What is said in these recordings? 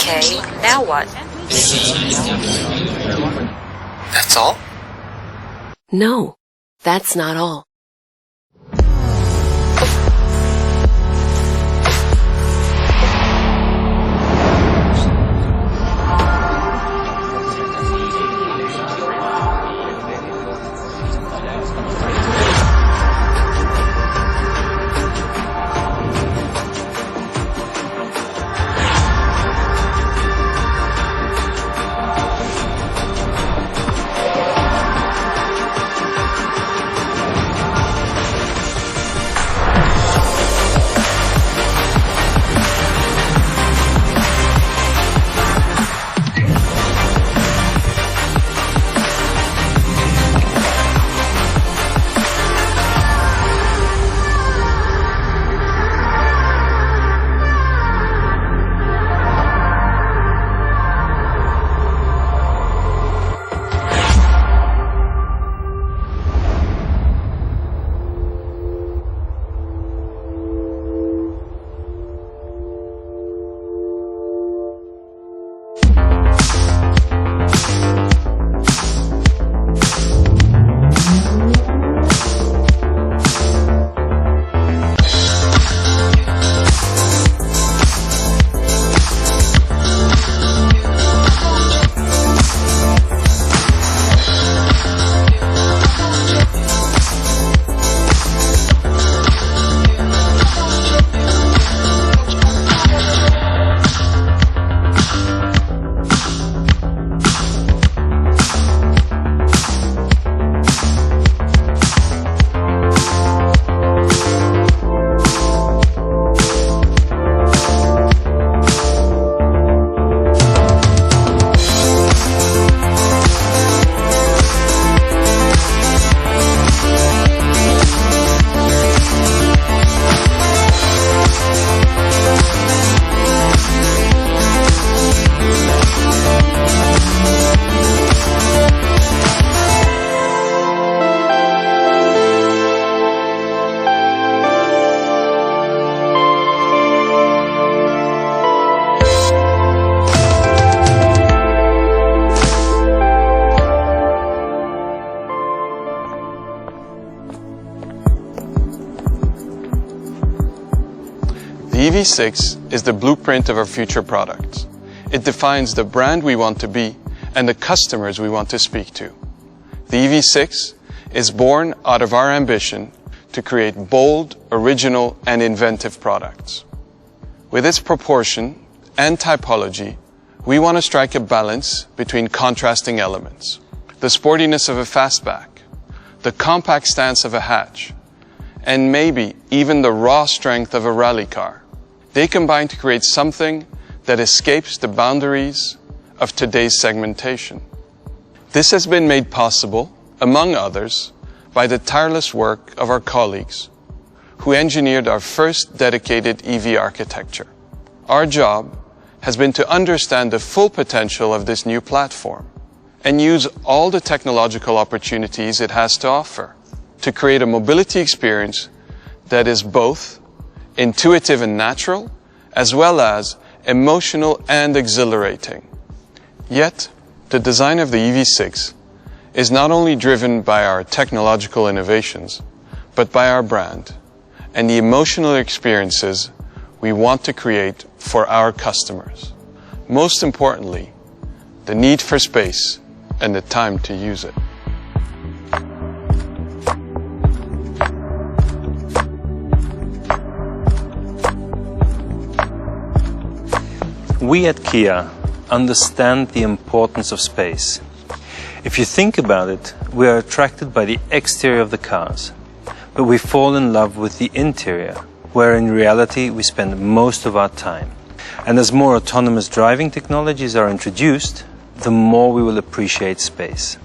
Okay, now what? That's all? No, that's not all. The EV6 is the blueprint of our future products. It defines the brand we want to be and the customers we want to speak to. The EV6 is born out of our ambition to create bold, original, and inventive products. With its proportion and typology, we want to strike a balance between contrasting elements. The sportiness of a fastback, the compact stance of a hatch, and maybe even the raw strength of a rally car. They combine to create something that escapes the boundaries of today's segmentation. This has been made possible, among others, by the tireless work of our colleagues who engineered our first dedicated EV architecture. Our job has been to understand the full potential of this new platform and use all the technological opportunities it has to offer to create a mobility experience that is both intuitive and natural, as well as emotional and exhilarating. Yet, the design of the EV6 is not only driven by our technological innovations, but by our brand and the emotional experiences we want to create for our customers. Most importantly, the need for space and the time to use it. We at Kia understand the importance of space. If you think about it, we are attracted by the exterior of the cars, but we fall in love with the interior, where in reality we spend most of our time. And as more autonomous driving technologies are introduced, the more we will appreciate space.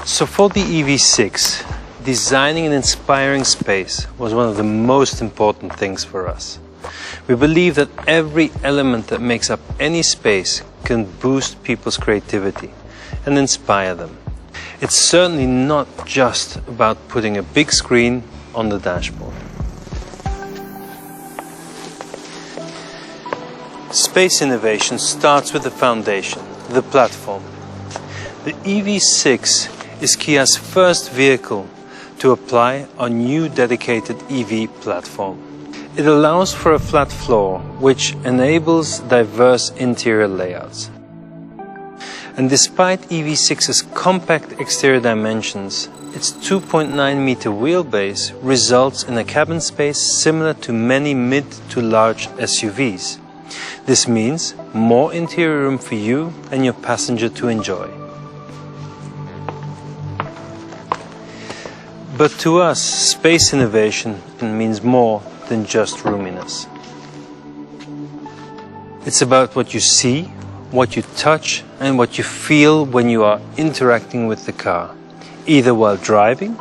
So for the EV6, designing and inspiring space was one of the most important things for us. We believe that every element that makes up any space can boost people's creativity and inspire them. It's certainly not just about putting a big screen on the dashboard. space innovation starts with the foundation, the platform. The EV6 is Kia's first vehicle to apply our new dedicated EV platform. It allows for a flat floor, which enables diverse interior layouts. And despite EV6's compact exterior dimensions, its 2.9-meter wheelbase results in a cabin space similar to many mid to large SUVs. This means more interior room for you and your passenger to enjoy. But to us, space innovation means more than just roominess. It's about what you see, what you touch, and what you feel when you are interacting with the car, either while driving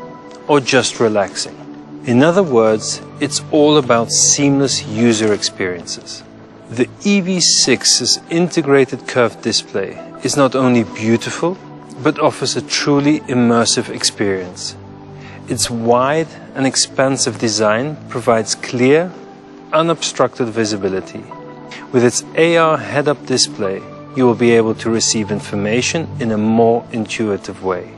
or just relaxing. In other words, it's all about seamless user experiences. The EV6's integrated curved display is not only beautiful, but offers a truly immersive experience. Its wide and expansive design provides clear, unobstructed visibility. With its AR head-up display, you will be able to receive information in a more intuitive way.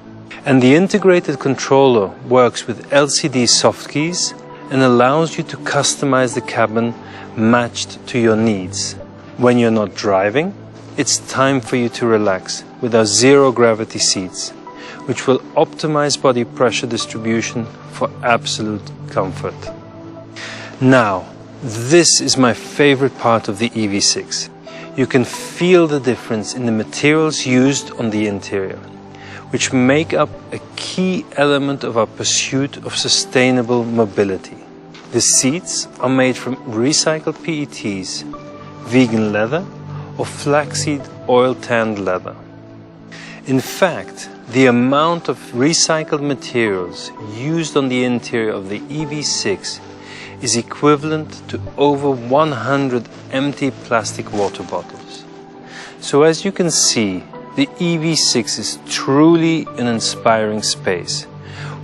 And the integrated controller works with LCD soft keys and allows you to customize the cabin matched to your needs. When you're not driving, it's time for you to relax with our zero-gravity seats, which will optimize body pressure distribution for absolute comfort. Now, this is my favorite part of the EV6. You can feel the difference in the materials used on the interior, which make up a key element of our pursuit of sustainable mobility. The seats are made from recycled PETs, vegan leather, or flaxseed oil-tanned leather. In fact, the amount of recycled materials used on the interior of the EV6 is equivalent to over 100 empty plastic water bottles. So as you can see, the EV6 is truly an inspiring space,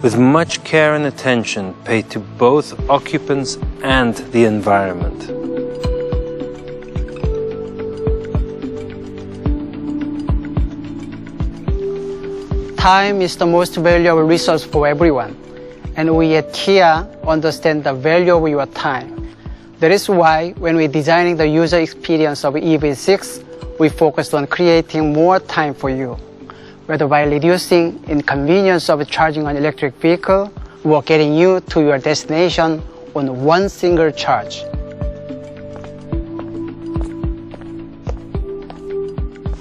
with much care and attention paid to both occupants and the environment. Time is the most valuable resource for everyone, and we at Kia understand the value of your time. That is why when we're designing the user experience of EV6, we focused on creating more time for you, whether by reducing inconvenience of charging an electric vehicle or getting you to your destination on one single charge.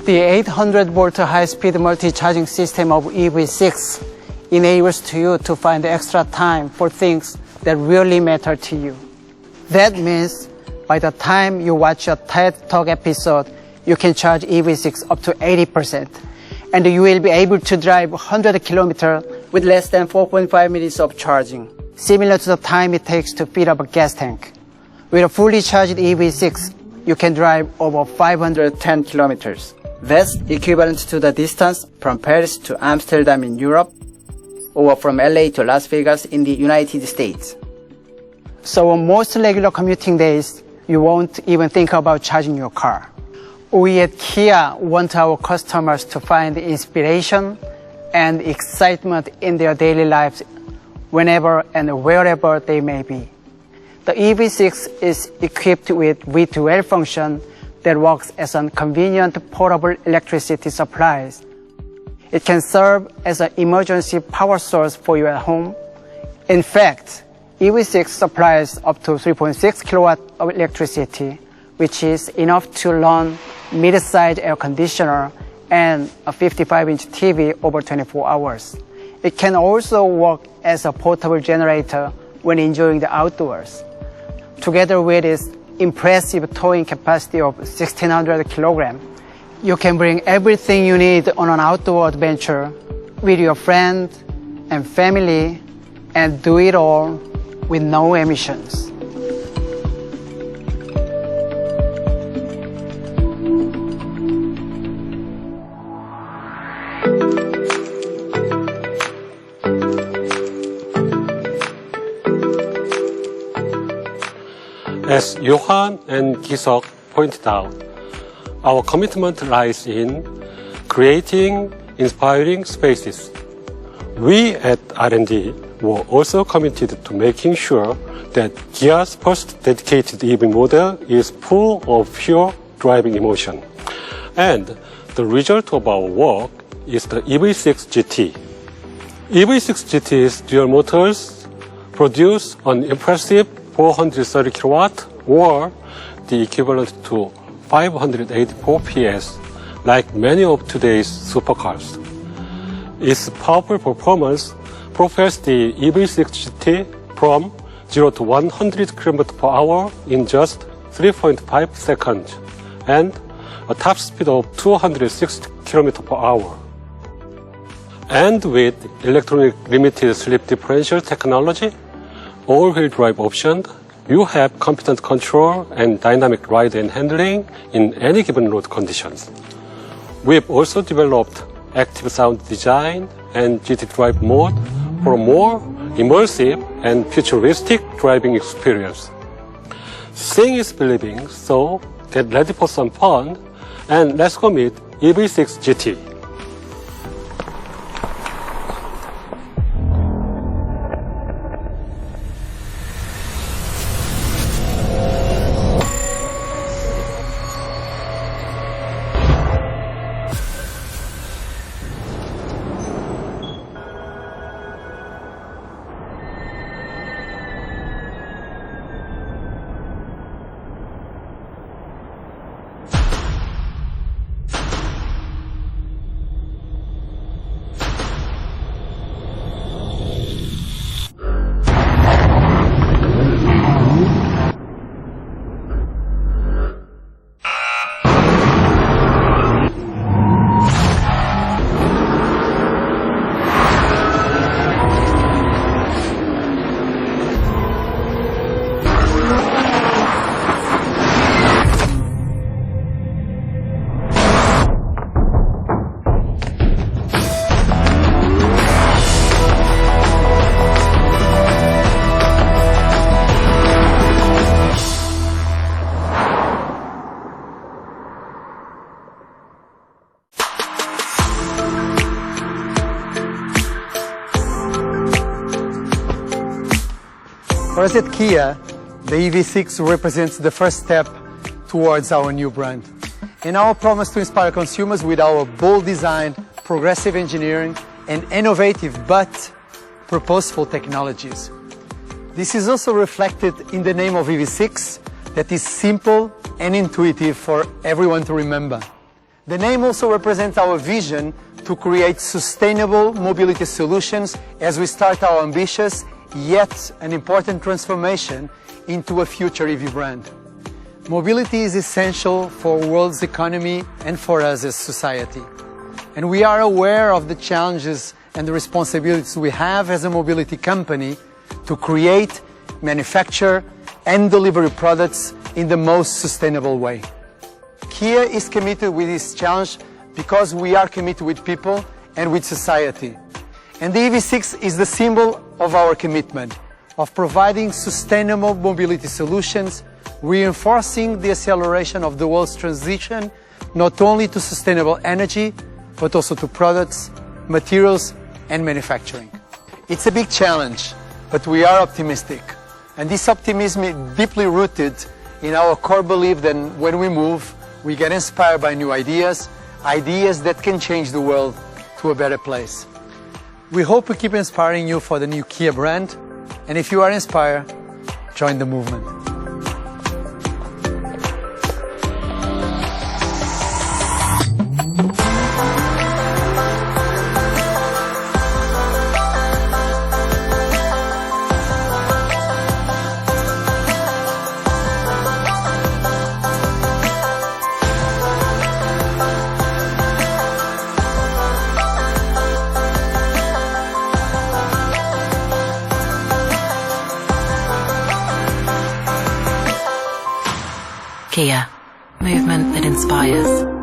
The 800-volt high-speed multi-charging system of EV6 enables you to find extra time for things that really matter to you. That means by the time you watch a TED Talk episode, you can charge EV6 up to 80%, and you will be able to drive 100 kilometers with less than 4.5 minutes of charging, similar to the time it takes to fill up a gas tank. With a fully charged EV6, you can drive over 510 kilometers. That's equivalent to the distance from Paris to Amsterdam in Europe, or from LA to Las Vegas in the United States. So on most regular commuting days, you won't even think about charging your car. We at Kia want our customers to find inspiration and excitement in their daily lives whenever and wherever they may be. The EV6 is equipped with V2L function that works as a convenient portable electricity supply. It can serve as an emergency power source for you at home. In fact, EV6 supplies up to 3.6 kilowatts of electricity, which is enough to run mid-size air conditioner and a 55-inch TV over 24 hours. It can also work as a portable generator when enjoying the outdoors. Together with its impressive towing capacity of 1,600 kilograms, you can bring everything you need on an outdoor adventure with your friends and family and do it all with no emissions. As Johan and Gisok pointed out, our commitment lies in creating inspiring spaces. We at R&D were also committed to making sure that Kia's first dedicated EV model is full of pure driving emotion. And the result of our work is the EV6 GT. EV6 GT's dual motors produce an impressive 430 kilowatt or the equivalent to 584 PS, like many of today's supercars. Its powerful performance propels the EV6 GT from 0 to 100 km per hour in just 3.5 seconds and a top speed of 260 km per hour. And with electronic limited slip differential technology, all-wheel drive option, you have competent control and dynamic ride and handling in any given road conditions. We've also developed active sound design and GT Drive mode for a more immersive and futuristic driving experience. Seeing is believing, so get ready for some fun and let's go meet EV6 GT. For us at Kia, the EV6 represents the first step towards our new brand. And our promise to inspire consumers with our bold design, progressive engineering, and innovative but purposeful technologies. This is also reflected in the name of EV6 that is simple and intuitive for everyone to remember. The name also represents our vision to create sustainable mobility solutions as we start our ambitious yet an important transformation into a future EV brand. Mobility is essential for the world's economy and for us as society. And we are aware of the challenges and the responsibilities we have as a mobility company to create, manufacture, and deliver products in the most sustainable way. Kia is committed with this challenge because we are committed with people and with society. And the EV6 is the symbol of our commitment of providing sustainable mobility solutions, reinforcing the acceleration of the world's transition not only to sustainable energy, but also to products, materials, and manufacturing. It's a big challenge, but we are optimistic. And this optimism is deeply rooted in our core belief that when we move, we get inspired by new ideas, ideas that can change the world to a better place. We hope we keep inspiring you for the new Kia brand, and if you are inspired, join the movement. Kia, movement that inspires.